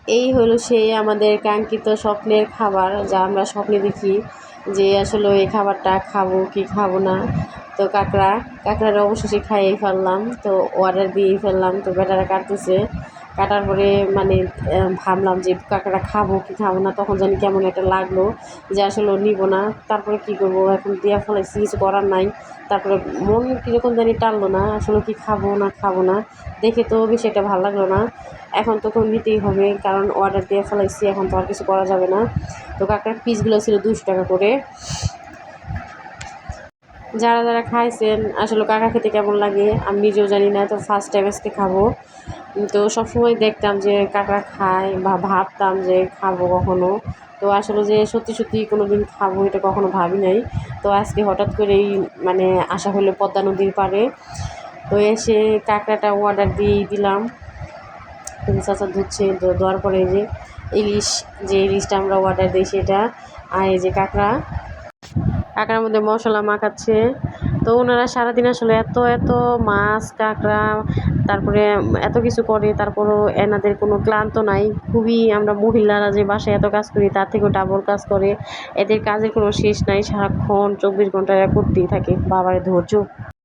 এই হলো সেই আমাদের কাঙ্ক্ষিত স্বপ্নের খাবার, যা আমরা স্বপ্নে দেখি যে আসলে এই খাবারটা খাবো কি খাবো না। তো কাঁকড়াটা অবশেষে খাইয়েই ফেললাম, তো অর্ডার দিয়েই ফেললাম। তো বেটারা কাটতেছে, কাটার পরে মানে ভাবলাম যে কাঁকড়া খাবো কি খাবো না, তখন জানি কেমন একটা লাগলো যে আসলে নিব না। তারপরে কি করবো, এখন দিয়া ফেলাইছি, কিছু করার নাই। তারপরে মন কীরকম জানি টানলো না, আসলে কি খাবো না খাবো না, দেখে তো বেশি একটা ভালো লাগলো না। এখন তো নিতেই হবে, কারণ অর্ডার দিয়ে ফেলাইছি, এখন তো আর কিছু করা যাবে না। তো কাঁকড়ার পিসগুলো ছিল 200 টাকা করে। যারা যারা খাইছেন আসলে কাঁকড়া খেতে কেমন লাগে আমি নিজেও জানি না, তো ফার্স্ট টাইম আজকে খাবো। তো সবসময় দেখতাম যে কাঁকড়া খায় বা ভাবতাম যে খাবো কখনো, তো আসলে যে সত্যি সত্যি কোনো দিন খাবো এটা কখনো ভাবি নাই। তো আজকে হঠাৎ করেই মানে আসা হলো পদ্মা নদীর পাড়ে। তো এসে কাঁকড়াটা অর্ডার দিয়েই দিলাম। চাচা ধুচ্ছে, দেওয়ার পরে এই যে ইলিশ, যে ইলিশটা আমরা অর্ডার দিই সেটা, আর এই যে কাঁকড়ার মধ্যে মশলা মাখাচ্ছে। তো ওনারা সারাদিন আসলে এত এত মাছ কাঁকড়া তারপরে এত কিছু করে, তারপরও এনাদের কোনো ক্লান্ত নাই। খুবই আমরা মহিলারা যে বাসায় এত কাজ করি তার থেকেও ডাবল কাজ করে, এদের কাজের কোনো শেষ নাই, সারাক্ষণ 24 ঘন্টা এরা করতেই থাকে। বাবারে ধৈর্য।